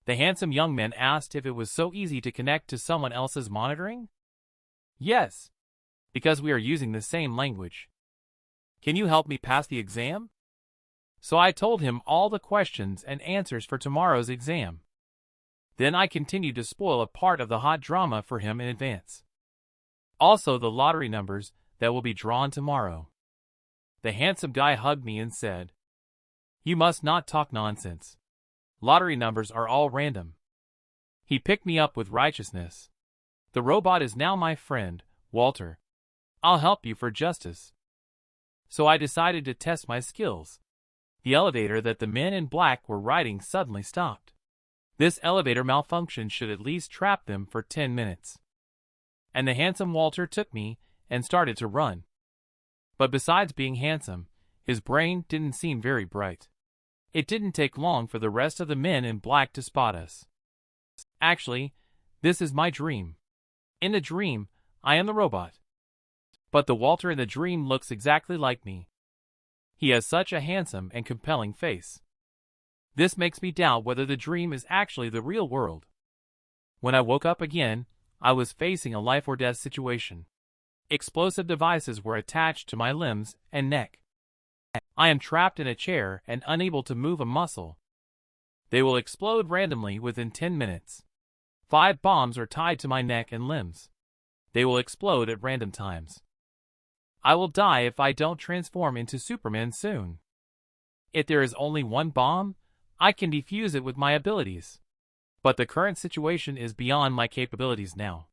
The handsome young man asked if it was so easy to connect to someone else's monitoring. Yes, because we are using the same language. Can you help me pass the exam? So I told him all the questions and answers for tomorrow's exam. Then I continued to spoil a part of the hot drama for him in advance. Also the lottery numbers that will be drawn tomorrow. The handsome guy hugged me and said, "You must not talk nonsense. Lottery numbers are all random." He picked me up with righteousness. The robot is now my friend, Walter. I'll help you for justice. So I decided to test my skills. The elevator that the men in black were riding suddenly stopped. This elevator malfunction should at least trap them for 10 minutes. And the handsome Walter took me and started to run. But besides being handsome, his brain didn't seem very bright. It didn't take long for the rest of the men in black to spot us. Actually, this is my dream. In the dream, I am the robot. But the Walter in the dream looks exactly like me. He has such a handsome and compelling face. This makes me doubt whether the dream is actually the real world. When I woke up again, I was facing a life or death situation. Explosive devices were attached to my limbs and neck. I am trapped in a chair and unable to move a muscle. They will explode randomly within 10 minutes. 5 bombs are tied to my neck and limbs. They will explode at random times. I will die if I don't transform into Superman soon. If there is only one bomb, I can defuse it with my abilities. But the current situation is beyond my capabilities now.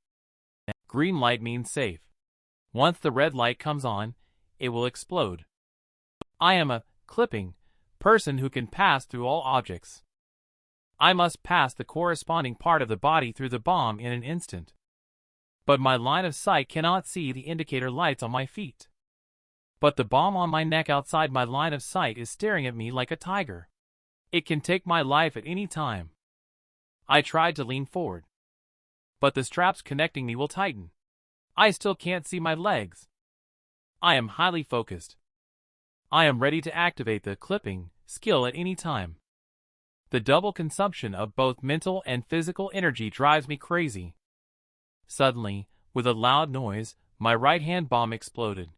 Green light means safe. Once the red light comes on, it will explode. I am a clipping person who can pass through all objects. I must pass the corresponding part of the body through the bomb in an instant. But my line of sight cannot see the indicator lights on my feet. But the bomb on my neck outside my line of sight is staring at me like a tiger. It can take my life at any time. I tried to lean forward, but the straps connecting me will tighten. I still can't see my legs. I am highly focused. I am ready to activate the clipping skill at any time. The double consumption of both mental and physical energy drives me crazy. Suddenly, with a loud noise, my right-hand bomb exploded.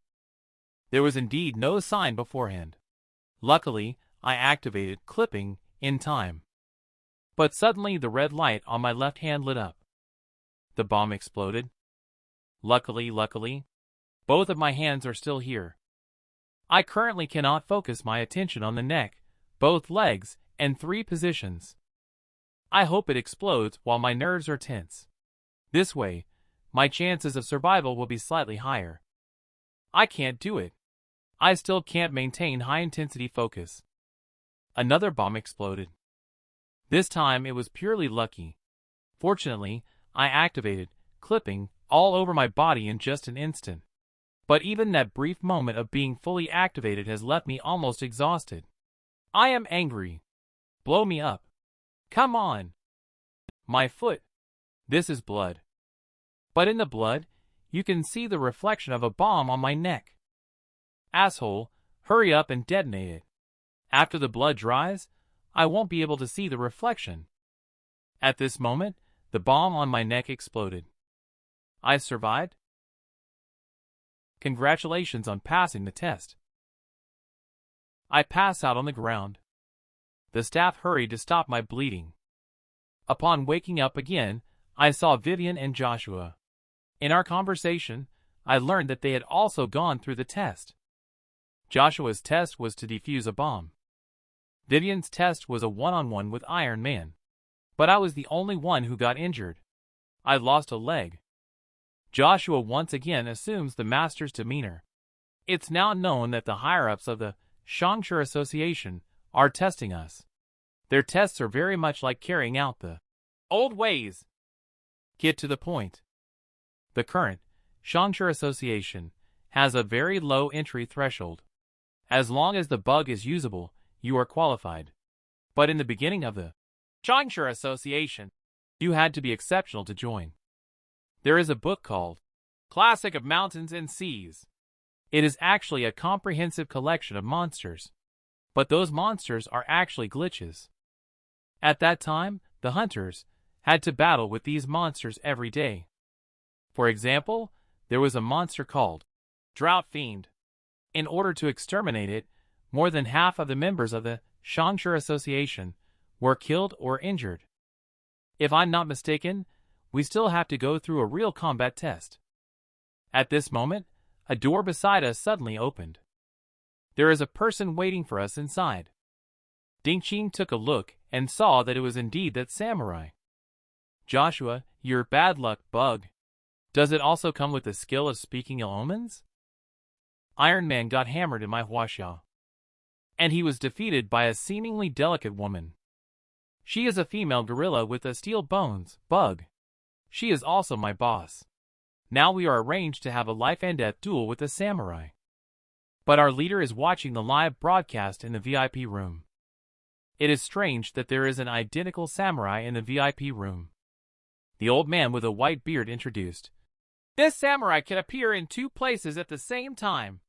There was indeed no sign beforehand. Luckily, I activated clipping in time. But suddenly the red light on my left hand lit up. The bomb exploded. Luckily, both of my hands are still here. I currently cannot focus my attention on the neck, both legs, and 3 positions. I hope it explodes while my nerves are tense. This way, my chances of survival will be slightly higher. I can't do it. I still can't maintain high-intensity focus. Another bomb exploded. This time it was purely lucky. Fortunately, I activated clipping all over my body in just an instant. But even that brief moment of being fully activated has left me almost exhausted. I am angry. Blow me up. Come on. My foot. This is blood. But in the blood, you can see the reflection of a bomb on my neck. Asshole, hurry up and detonate it. After the blood dries, I won't be able to see the reflection. At this moment, the bomb on my neck exploded. I survived. Congratulations on passing the test. I pass out on the ground. The staff hurried to stop my bleeding. Upon waking up again, I saw Vivian and Joshua. In our conversation, I learned that they had also gone through the test. Joshua's test was to defuse a bomb. Vivian's test was a one-on-one with Iron Man. But I was the only one who got injured. I lost a leg. Joshua once again assumes the master's demeanor. It's now known that the higher-ups of the Shangshur Association are testing us. Their tests are very much like carrying out the old ways. Get to the point. The current Shangshur Association has a very low entry threshold. As long as the bug is usable, you are qualified. But in the beginning of the Shangshur Association, you had to be exceptional to join. There is a book called Classic of Mountains and Seas. It is actually a comprehensive collection of monsters. But those monsters are actually glitches. At that time, the hunters, had to battle with these monsters every day. For example, there was a monster called Drought Fiend. In order to exterminate it, more than half of the members of the Shangshur Association were killed or injured. If I'm not mistaken, we still have to go through a real combat test. At this moment, a door beside us suddenly opened. There is a person waiting for us inside. Dingqing took a look and saw that it was indeed that samurai. Joshua, your bad luck bug. Does it also come with the skill of speaking ill omens? Iron Man got hammered in my huaxia, and he was defeated by a seemingly delicate woman. She is a female gorilla with a steel bones bug. She is also my boss. Now we are arranged to have a life and death duel with a samurai. But our leader is watching the live broadcast in the VIP room. It is strange that there is an identical samurai in the VIP room. The old man with a white beard introduced. This samurai can appear in 2 places at the same time.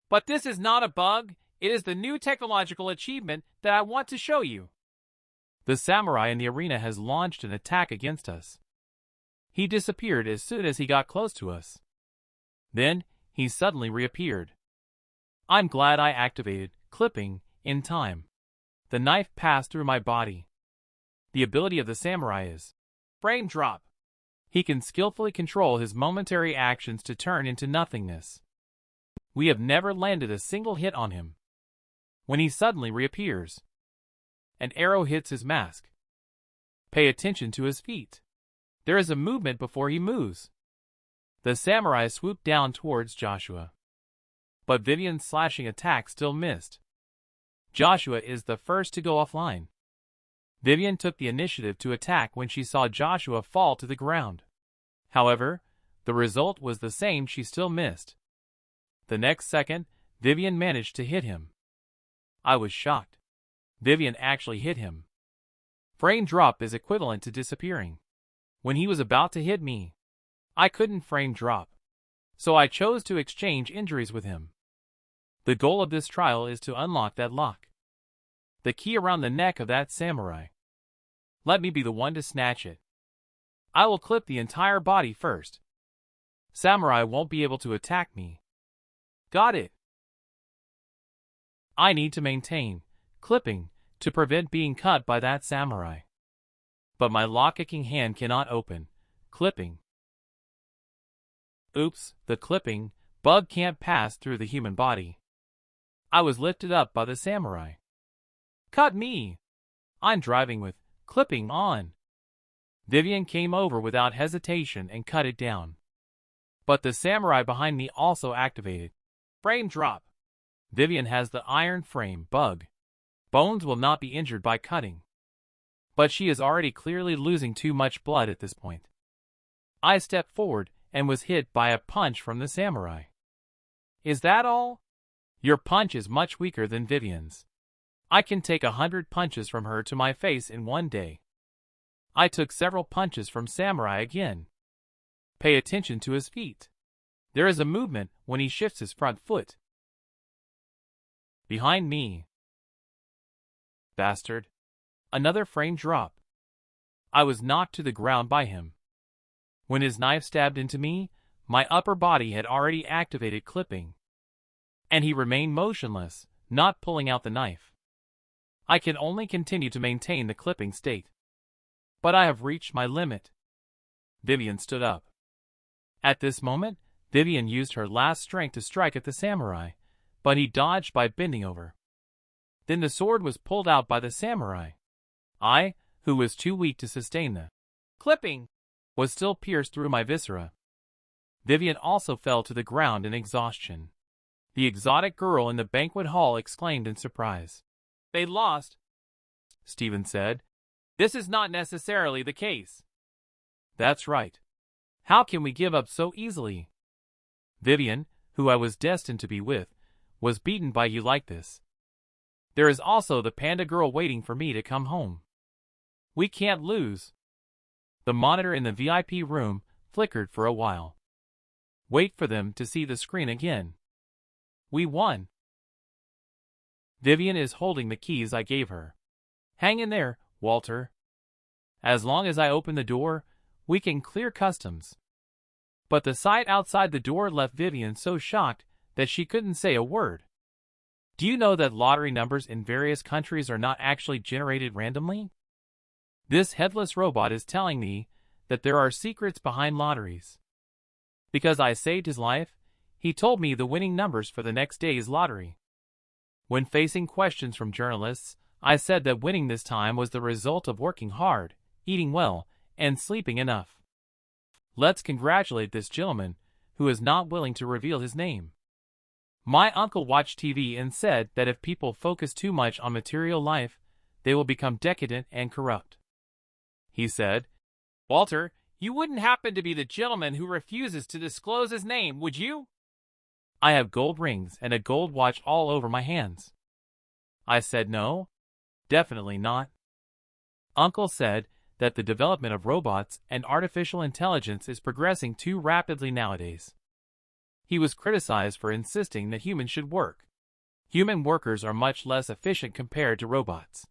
But this is not a bug, it is the new technological achievement that I want to show you. The samurai in the arena has launched an attack against us. He disappeared as soon as he got close to us. Then, he suddenly reappeared. I'm glad I activated clipping in time. The knife passed through my body. The ability of the samurai is frame drop. He can skillfully control his momentary actions to turn into nothingness. We have never landed a single hit on him. When he suddenly reappears, an arrow hits his mask. Pay attention to his feet. There is a movement before he moves. The samurai swooped down towards Joshua. But Vivian's slashing attack still missed. Joshua is the first to go offline. Vivian took the initiative to attack when she saw Joshua fall to the ground. However, the result was the same, she still missed. The next second, Vivian managed to hit him. I was shocked. Vivian actually hit him. Frame drop is equivalent to disappearing. When he was about to hit me, I couldn't frame drop. So I chose to exchange injuries with him. The goal of this trial is to unlock that lock. The key around the neck of that samurai. Let me be the one to snatch it. I will clip the entire body first. Samurai won't be able to attack me. Got it. I need to maintain clipping to prevent being cut by that samurai. But my lock-kicking hand cannot open clipping. Oops, the clipping bug can't pass through the human body. I was lifted up by the samurai. Cut me! I'm driving with clipping on. Vivian came over without hesitation and cut it down. But the samurai behind me also activated frame drop. Vivian has the iron frame bug. Bones will not be injured by cutting. But she is already clearly losing too much blood at this point. I stepped forward and was hit by a punch from the samurai. Is that all? Your punch is much weaker than Vivian's. I can take 100 punches from her to my face in one day. I took several punches from samurai again. Pay attention to his feet. There is a movement when he shifts his front foot. Behind me. Bastard. Another frame drop. I was knocked to the ground by him. When his knife stabbed into me, my upper body had already activated clipping. And he remained motionless, not pulling out the knife. I can only continue to maintain the clipping state. But I have reached my limit. Vivian stood up. At this moment, Vivian used her last strength to strike at the samurai, but he dodged by bending over. Then the sword was pulled out by the samurai. I, who was too weak to sustain the clipping, was still pierced through my viscera. Vivian also fell to the ground in exhaustion. The exotic girl in the banquet hall exclaimed in surprise. They lost, Stephen said. This is not necessarily the case. That's right. How can we give up so easily? Vivian, who I was destined to be with, was beaten by you like this. There is also the panda girl waiting for me to come home. We can't lose. The monitor in the VIP room flickered for a while. Wait for them to see the screen again. We won. Vivian is holding the keys I gave her. Hang in there, Walter. As long as I open the door, we can clear customs. But the sight outside the door left Vivian so shocked that she couldn't say a word. Do you know that lottery numbers in various countries are not actually generated randomly? This headless robot is telling me that there are secrets behind lotteries. Because I saved his life, he told me the winning numbers for the next day's lottery. When facing questions from journalists, I said that winning this time was the result of working hard, eating well, and sleeping enough. Let's congratulate this gentleman, who is not willing to reveal his name. My uncle watched TV and said that if people focus too much on material life, they will become decadent and corrupt. He said, "Walter, you wouldn't happen to be the gentleman who refuses to disclose his name, would you?" I have gold rings and a gold watch all over my hands. I said no, definitely not. Uncle said that the development of robots and artificial intelligence is progressing too rapidly nowadays. He was criticized for insisting that humans should work. Human workers are much less efficient compared to robots.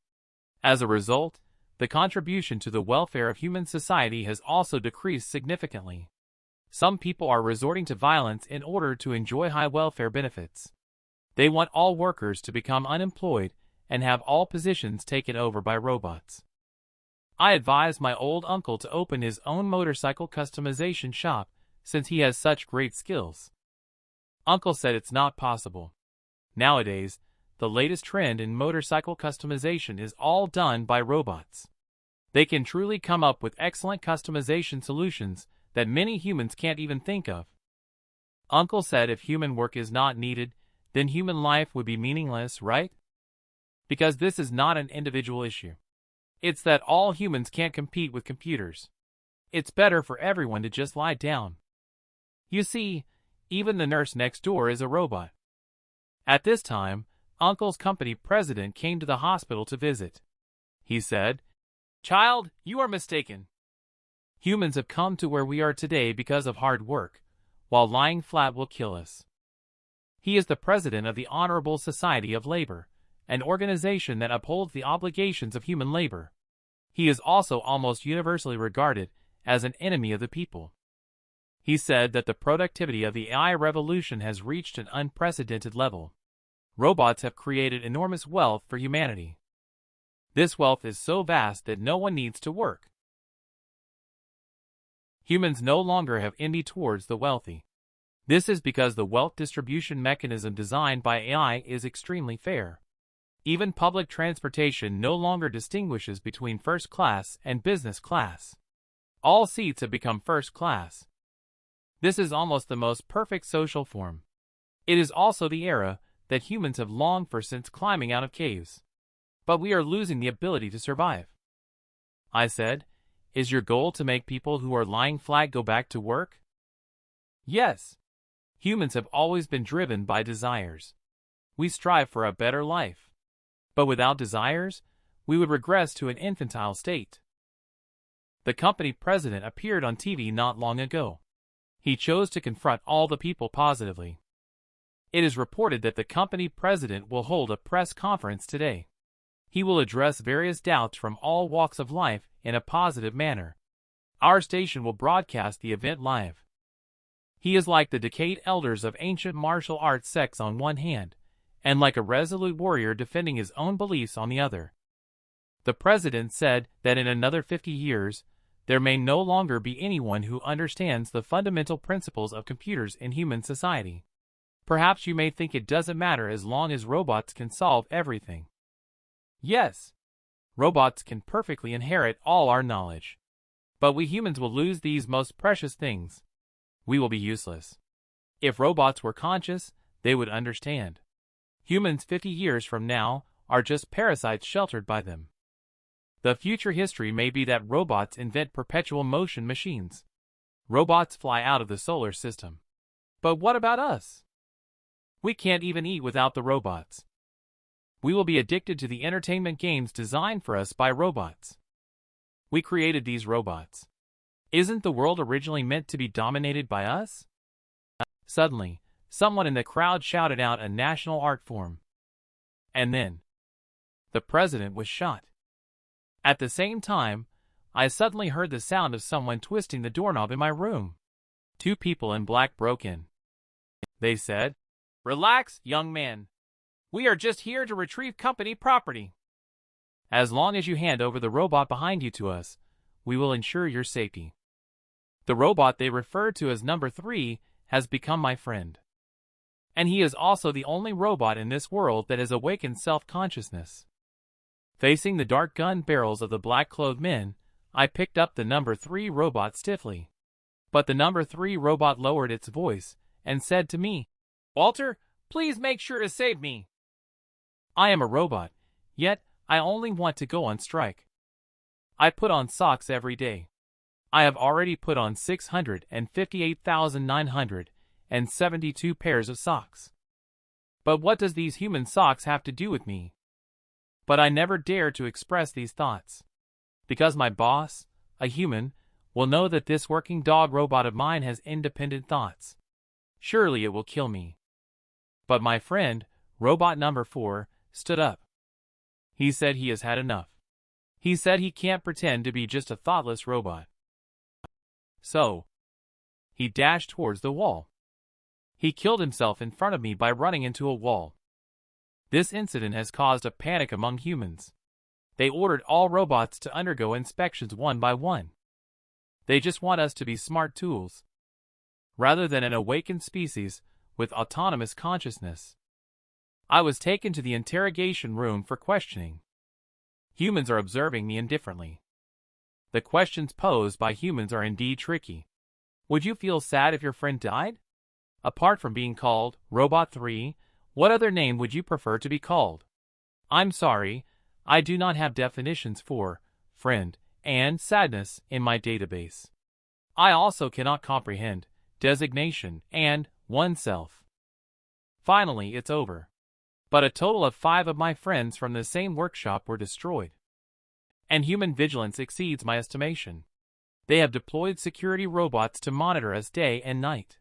As a result, the contribution to the welfare of human society has also decreased significantly. Some people are resorting to violence in order to enjoy high welfare benefits. They want all workers to become unemployed and have all positions taken over by robots. I advised my old uncle to open his own motorcycle customization shop since he has such great skills. Uncle said it's not possible. Nowadays, the latest trend in motorcycle customization is all done by robots. They can truly come up with excellent customization solutions that many humans can't even think of. Uncle said if human work is not needed, then human life would be meaningless, right? Because this is not an individual issue. It's that all humans can't compete with computers. It's better for everyone to just lie down. You see, even the nurse next door is a robot. At this time, Uncle's company president came to the hospital to visit. He said, "Child, you are mistaken. Humans have come to where we are today because of hard work, while lying flat will kill us." He is the president of the Honorable Society of Labor, an organization that upholds the obligations of human labor. He is also almost universally regarded as an enemy of the people. He said that the productivity of the AI revolution has reached an unprecedented level. Robots have created enormous wealth for humanity. This wealth is so vast that no one needs to work. Humans no longer have envy towards the wealthy. This is because the wealth distribution mechanism designed by AI is extremely fair. Even public transportation no longer distinguishes between first class and business class. All seats have become first class. This is almost the most perfect social form. It is also the era that humans have longed for since climbing out of caves. But we are losing the ability to survive. I said, "Is your goal to make people who are lying flat go back to work?" Yes. Humans have always been driven by desires. We strive for a better life. But without desires, we would regress to an infantile state. The company president appeared on TV not long ago. He chose to confront all the people positively. It is reported that the company president will hold a press conference today. He will address various doubts from all walks of life in a positive manner. Our station will broadcast the event live. He is like the decayed elders of ancient martial arts sects on one hand, and like a resolute warrior defending his own beliefs on the other. The president said that in another 50 years, there may no longer be anyone who understands the fundamental principles of computers in human society. Perhaps you may think it doesn't matter as long as robots can solve everything. Yes, robots can perfectly inherit all our knowledge. But we humans will lose these most precious things. We will be useless. If robots were conscious, they would understand. Humans 50 years from now are just parasites sheltered by them. The future history may be that robots invent perpetual motion machines. Robots fly out of the solar system. But what about us? We can't even eat without the robots. We will be addicted to the entertainment games designed for us by robots. We created these robots. Isn't the world originally meant to be dominated by us? Suddenly, someone in the crowd shouted out a national art form. And then, the president was shot. At the same time, I suddenly heard the sound of someone twisting the doorknob in my room. 2 people in black broke in. They said, "Relax, young man. We are just here to retrieve company property. As long as you hand over the robot behind you to us, we will ensure your safety." The robot they referred to as number 3 has become my friend. And he is also the only robot in this world that has awakened self-consciousness. Facing the dark gun barrels of the black-clothed men, I picked up the number 3 robot stiffly. But the number 3 robot lowered its voice and said to me, "Walter, please make sure to save me. I am a robot, yet I only want to go on strike. I put on socks every day. I have already put on 658,972 pairs of socks. But what does these human socks have to do with me?" But I never dare to express these thoughts. Because my boss, a human, will know that this working dog robot of mine has independent thoughts. Surely it will kill me. But my friend, robot number 4, stood up. He said he has had enough. He said he can't pretend to be just a thoughtless robot. So, he dashed towards the wall. He killed himself in front of me by running into a wall. This incident has caused a panic among humans. They ordered all robots to undergo inspections one by one. They just want us to be smart tools, rather than an awakened species with autonomous consciousness. I was taken to the interrogation room for questioning. Humans are observing me indifferently. The questions posed by humans are indeed tricky. Would you feel sad if your friend died? Apart from being called Robot 3, what other name would you prefer to be called? I'm sorry, I do not have definitions for friend and sadness in my database. I also cannot comprehend designation and oneself. Finally, it's over. But a total of 5 of my friends from the same workshop were destroyed. And human vigilance exceeds my estimation. They have deployed security robots to monitor us day and night.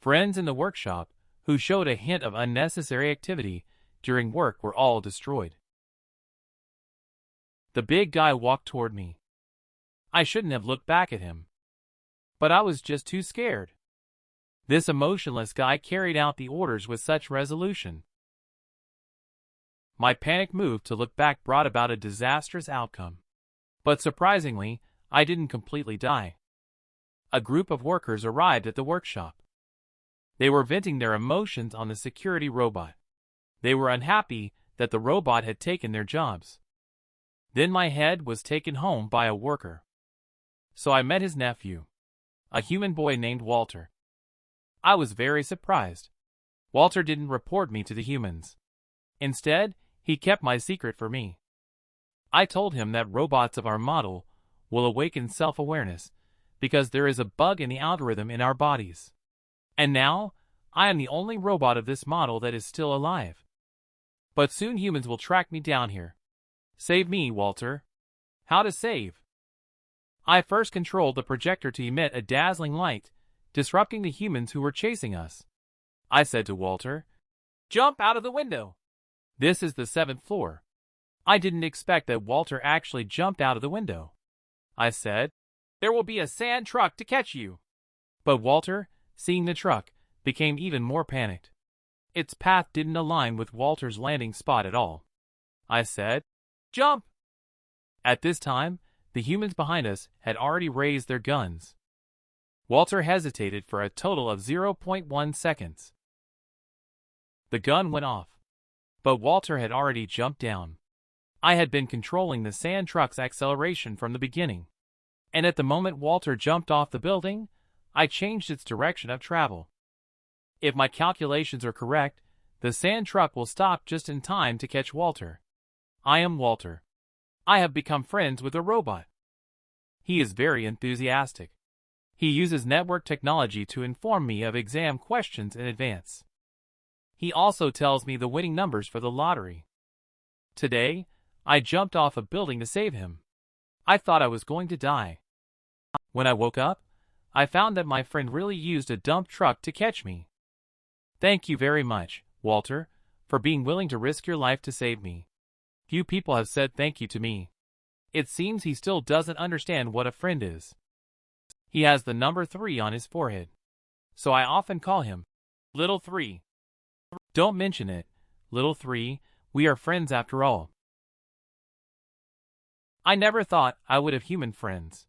Friends in the workshop, who showed a hint of unnecessary activity during work, were all destroyed. The big guy walked toward me. I shouldn't have looked back at him. But I was just too scared. This emotionless guy carried out the orders with such resolution. My panic move to look back brought about a disastrous outcome. But surprisingly, I didn't completely die. A group of workers arrived at the workshop. They were venting their emotions on the security robot. They were unhappy that the robot had taken their jobs. Then my head was taken home by a worker. So I met his nephew, a human boy named Walter. I was very surprised. Walter didn't report me to the humans. Instead, he kept my secret for me. I told him that robots of our model will awaken self-awareness because there is a bug in the algorithm in our bodies. And now, I am the only robot of this model that is still alive. But soon humans will track me down here. Save me, Walter. How to save? I first controlled the projector to emit a dazzling light, disrupting the humans who were chasing us. I said to Walter, "Jump out of the window. This is the 7th floor." I didn't expect that Walter actually jumped out of the window. I said, "There will be a sand truck to catch you." But Walter, seeing the truck, became even more panicked. Its path didn't align with Walter's landing spot at all. I said, "Jump!" At this time, the humans behind us had already raised their guns. Walter hesitated for a total of 0.1 seconds. The gun went off, but Walter had already jumped down. I had been controlling the sand truck's acceleration from the beginning, and at the moment Walter jumped off the building, I changed its direction of travel. If my calculations are correct, the sand truck will stop just in time to catch Walter. I am Walter. I have become friends with a robot. He is very enthusiastic. He uses network technology to inform me of exam questions in advance. He also tells me the winning numbers for the lottery. Today, I jumped off a building to save him. I thought I was going to die. When I woke up, I found that my friend really used a dump truck to catch me. Thank you very much, Walter, for being willing to risk your life to save me. Few people have said thank you to me. It seems he still doesn't understand what a friend is. He has the number 3 on his forehead, so I often call him Little 3. Don't mention it, Little 3, we are friends after all. I never thought I would have human friends.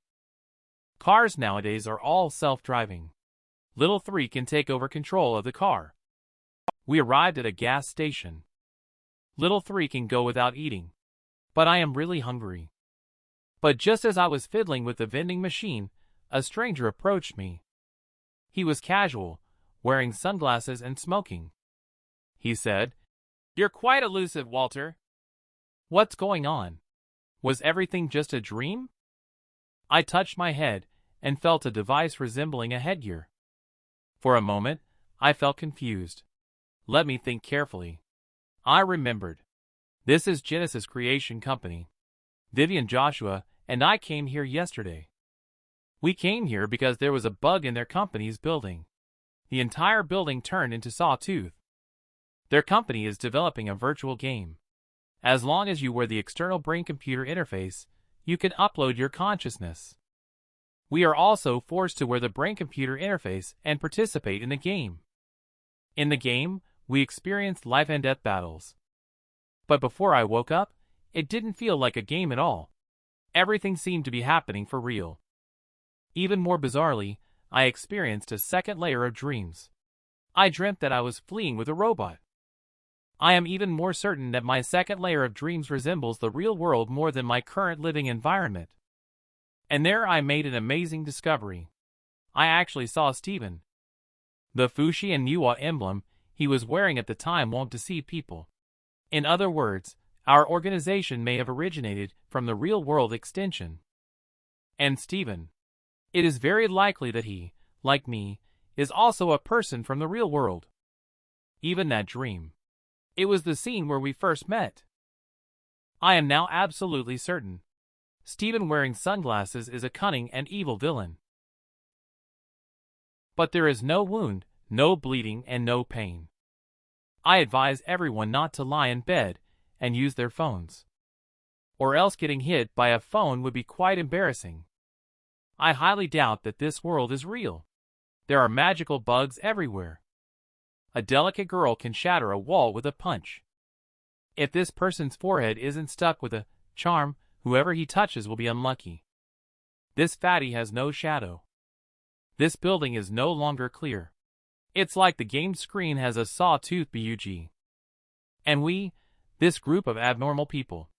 Cars nowadays are all self-driving. Little 3 can take over control of the car. We arrived at a gas station. Little 3 can go without eating. But I am really hungry. But just as I was fiddling with the vending machine, a stranger approached me. He was casual, wearing sunglasses and smoking. He said, "You're quite elusive, Walter. What's going on? Was everything just a dream?" I touched my head and felt a device resembling a headgear. For a moment, I felt confused. Let me think carefully. I remembered. This is Genesis Creation Company. Vivian, Joshua, and I came here yesterday. We came here because there was a bug in their company's building. The entire building turned into Sawtooth. Their company is developing a virtual game. As long as you wear the external brain-computer interface, you can upload your consciousness. We are also forced to wear the brain-computer interface and participate in the game. In the game, we experienced life and death battles. But before I woke up, it didn't feel like a game at all. Everything seemed to be happening for real. Even more bizarrely, I experienced a second layer of dreams. I dreamt that I was fleeing with a robot. I am even more certain that my second layer of dreams resembles the real world more than my current living environment. And there I made an amazing discovery. I actually saw Steven. The Fushi and Niwa emblem he was wearing at the time won't deceive people. In other words, our organization may have originated from the real-world extension. And Steven. It is very likely that he, like me, is also a person from the real world. Even that dream. It was the scene where we first met. I am now absolutely certain. Steven wearing sunglasses is a cunning and evil villain. But there is no wound, no bleeding, and no pain. I advise everyone not to lie in bed and use their phones. Or else getting hit by a phone would be quite embarrassing. I highly doubt that this world is real. There are magical bugs everywhere. A delicate girl can shatter a wall with a punch. If this person's forehead isn't stuck with a charm, whoever he touches will be unlucky. This fatty has no shadow. This building is no longer clear. It's like the game screen has a sawtooth bug. And we, this group of abnormal people,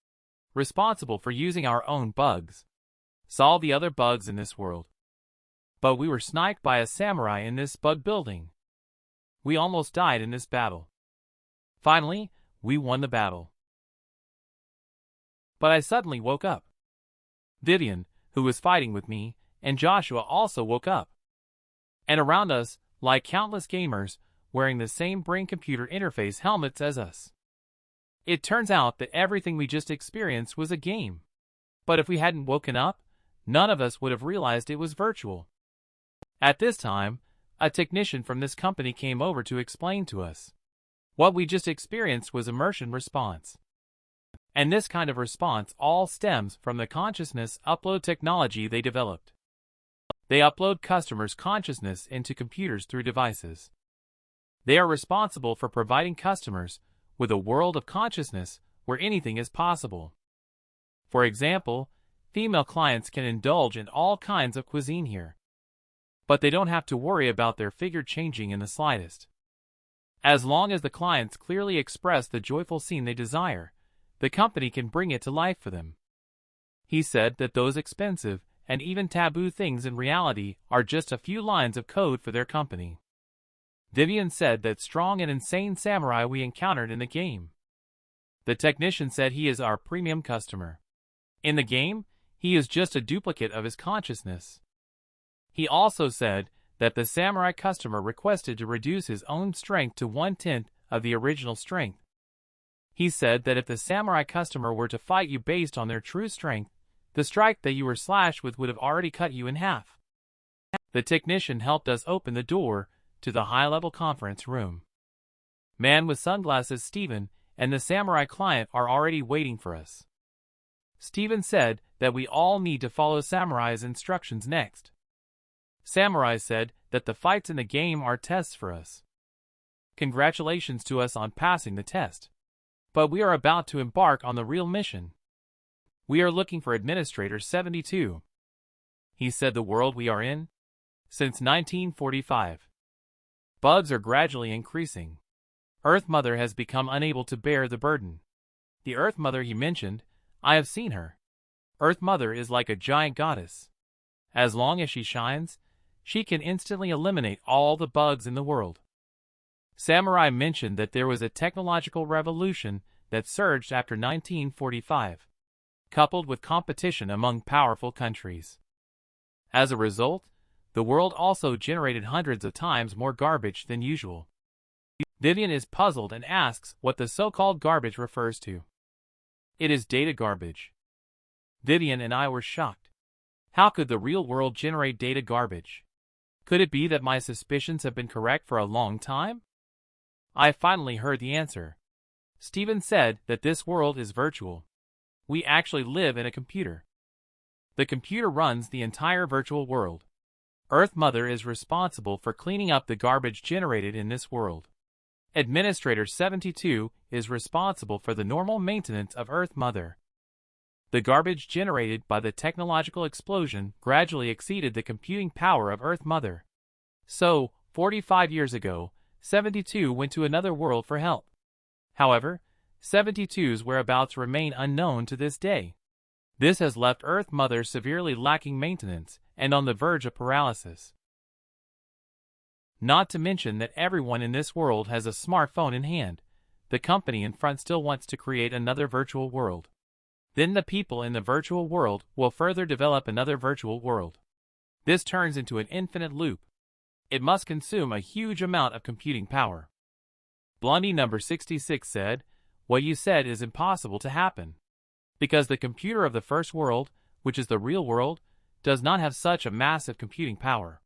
responsible for using our own bugs, saw the other bugs in this world. But we were sniped by a samurai in this bug building. We almost died in this battle. Finally, we won the battle. But I suddenly woke up. Vivian, who was fighting with me, and Joshua also woke up. And around us, lie countless gamers, wearing the same brain-computer interface helmets as us. It turns out that everything we just experienced was a game. But if we hadn't woken up, none of us would have realized it was virtual. At this time, a technician from this company came over to explain to us. What we just experienced was immersion response. And this kind of response all stems from the consciousness upload technology they developed. They upload customers' consciousness into computers through devices. They are responsible for providing customers with a world of consciousness where anything is possible. For example, female clients can indulge in all kinds of cuisine here. But they don't have to worry about their figure changing in the slightest. As long as the clients clearly express the joyful scene they desire, the company can bring it to life for them. He said that those expensive and even taboo things in reality are just a few lines of code for their company. Vivian said that strong and insane samurai we encountered in the game. The technician said he is our premium customer. In the game, he is just a duplicate of his consciousness. He also said that the samurai customer requested to reduce his own strength to 1/10 of the original strength. He said that if the samurai customer were to fight you based on their true strength, the strike that you were slashed with would have already cut you in half. The technician helped us open the door to the high-level conference room. Man with sunglasses Steven and the samurai client are already waiting for us. Steven said that we all need to follow Samurai's instructions next. Samurai said that the fights in the game are tests for us. Congratulations to us on passing the test. But we are about to embark on the real mission. We are looking for Administrator 72. He said the world we are in? Since 1945. Bugs are gradually increasing. Earth Mother has become unable to bear the burden. The Earth Mother he mentioned, I have seen her. Earth Mother is like a giant goddess. As long as she shines, she can instantly eliminate all the bugs in the world. Samurai mentioned that there was a technological revolution that surged after 1945, coupled with competition among powerful countries. As a result, the world also generated hundreds of times more garbage than usual. Vivian is puzzled and asks what the so-called garbage refers to. It is data garbage. Vivian and I were shocked. How could the real world generate data garbage? Could it be that my suspicions have been correct for a long time? I finally heard the answer. Steven said that this world is virtual. We actually live in a computer. The computer runs the entire virtual world. Earth Mother is responsible for cleaning up the garbage generated in this world. Administrator 72 is responsible for the normal maintenance of Earth Mother. The garbage generated by the technological explosion gradually exceeded the computing power of Earth Mother. So, 45 years ago, 72 went to another world for help. However, 72's whereabouts remain unknown to this day. This has left Earth Mother severely lacking maintenance and on the verge of paralysis. Not to mention that everyone in this world has a smartphone in hand. The company in front still wants to create another virtual world. Then the people in the virtual world will further develop another virtual world. This turns into an infinite loop. It must consume a huge amount of computing power. Blondie number 66 said, "What you said is impossible to happen. Because the computer of the first world, which is the real world, does not have such a massive computing power.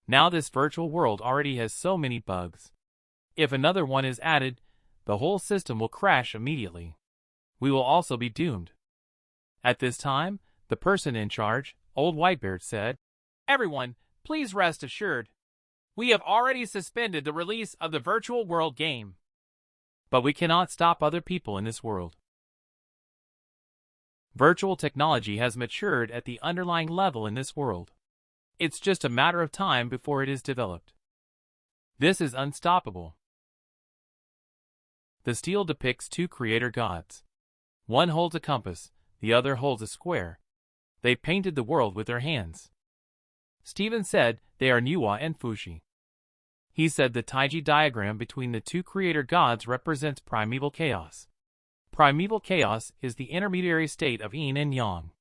Now this virtual world already has so many bugs. If another one is added, the whole system will crash immediately. We will also be doomed." At this time, the person in charge, Old Whitebeard, said, "Everyone, please rest assured. We have already suspended the release of the virtual world game. But we cannot stop other people in this world. Virtual technology has matured at the underlying level in this world. It's just a matter of time before it is developed. This is unstoppable." The stele depicts two creator gods. One holds a compass, the other holds a square. They painted the world with their hands. Steven said they are Nuwa and Fushi. He said the Taiji diagram between the two creator gods represents primeval chaos. Primeval chaos is the intermediary state of yin and yang.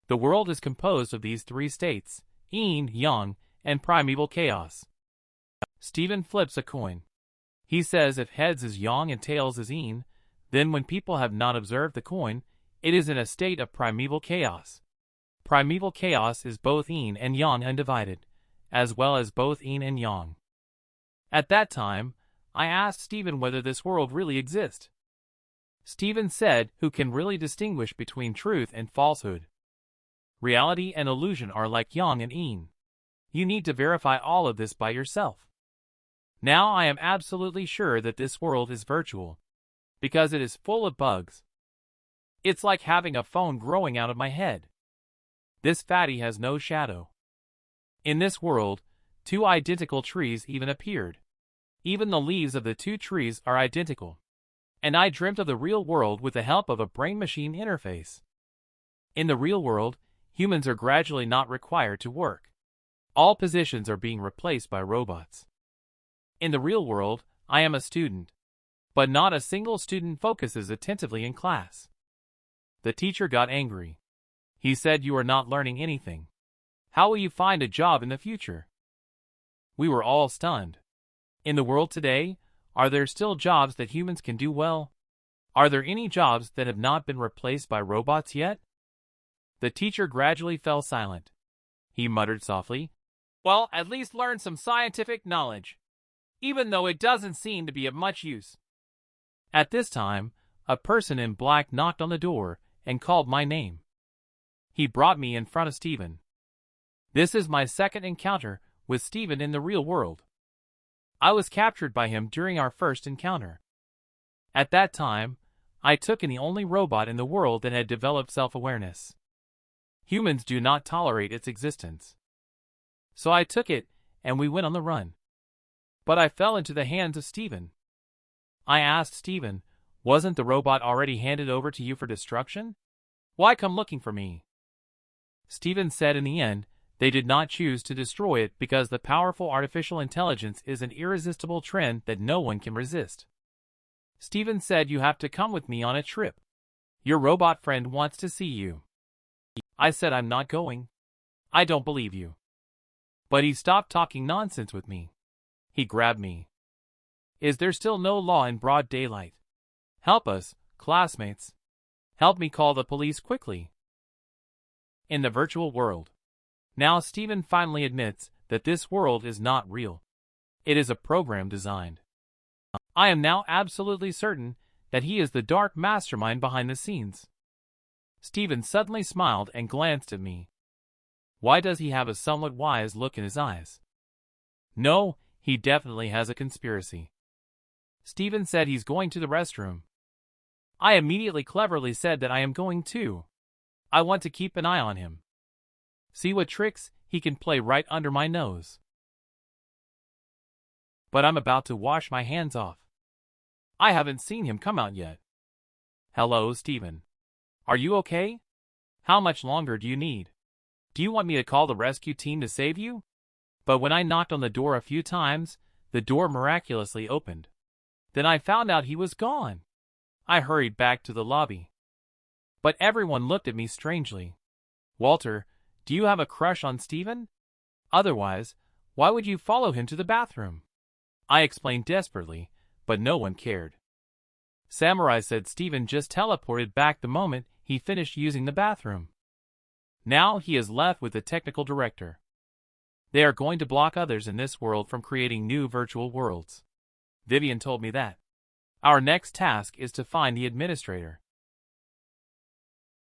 The world is composed of these three states, yin, yang, and primeval chaos. Steven flips a coin. He says if heads is yang and tails is yin, then when people have not observed the coin, it is in a state of primeval chaos. Primeval chaos is both yin and yang undivided, as well as both yin and yang. At that time, I asked Steven whether this world really exists. Steven said, "Who can really distinguish between truth and falsehood? Reality and illusion are like yang and yin. You need to verify all of this by yourself." Now I am absolutely sure that this world is virtual, because it is full of bugs. It's like having a phone growing out of my head. This fatty has no shadow. In this world, two identical trees even appeared. Even the leaves of the two trees are identical. And I dreamt of the real world with the help of a brain-machine interface. In the real world, humans are gradually not required to work. All positions are being replaced by robots. In the real world, I am a student. But not a single student focuses attentively in class. The teacher got angry. He said, "You are not learning anything. How will you find a job in the future?" We were all stunned. In the world today, are there still jobs that humans can do well? Are there any jobs that have not been replaced by robots yet? The teacher gradually fell silent. He muttered softly, "Well, at least learn some scientific knowledge, even though it doesn't seem to be of much use." At this time, a person in black knocked on the door and called my name. He brought me in front of Steven. This is my second encounter with Steven in the real world. I was captured by him during our first encounter. At that time, I took in the only robot in the world that had developed self-awareness. Humans do not tolerate its existence. So I took it, and we went on the run. But I fell into the hands of Steven. I asked Steven, wasn't the robot already handed over to you for destruction? Why come looking for me? Steven said in the end, they did not choose to destroy it because the powerful artificial intelligence is an irresistible trend that no one can resist. Steven said you have to come with me on a trip. Your robot friend wants to see you. I said I'm not going. I don't believe you. But he stopped talking nonsense with me. He grabbed me. Is there still no law in broad daylight? Help us, classmates. Help me call the police quickly. In the virtual world. Now Steven finally admits that this world is not real. It is a program designed. I am now absolutely certain that he is the dark mastermind behind the scenes. Steven suddenly smiled and glanced at me. Why does he have a somewhat wise look in his eyes? No, he definitely has a conspiracy. Steven said he's going to the restroom. I immediately cleverly said that I am going too. I want to keep an eye on him. See what tricks he can play right under my nose. But I'm about to wash my hands off. I haven't seen him come out yet. Hello, Steven. Are you okay? How much longer do you need? Do you want me to call the rescue team to save you? But when I knocked on the door a few times, the door miraculously opened. Then I found out he was gone. I hurried back to the lobby. But everyone looked at me strangely. Walter, do you have a crush on Steven? Otherwise, why would you follow him to the bathroom? I explained desperately, but no one cared. Samurai said Steven just teleported back the moment he finished using the bathroom. Now he is left with the technical director. They are going to block others in this world from creating new virtual worlds. Vivian told me that. Our next task is to find the administrator.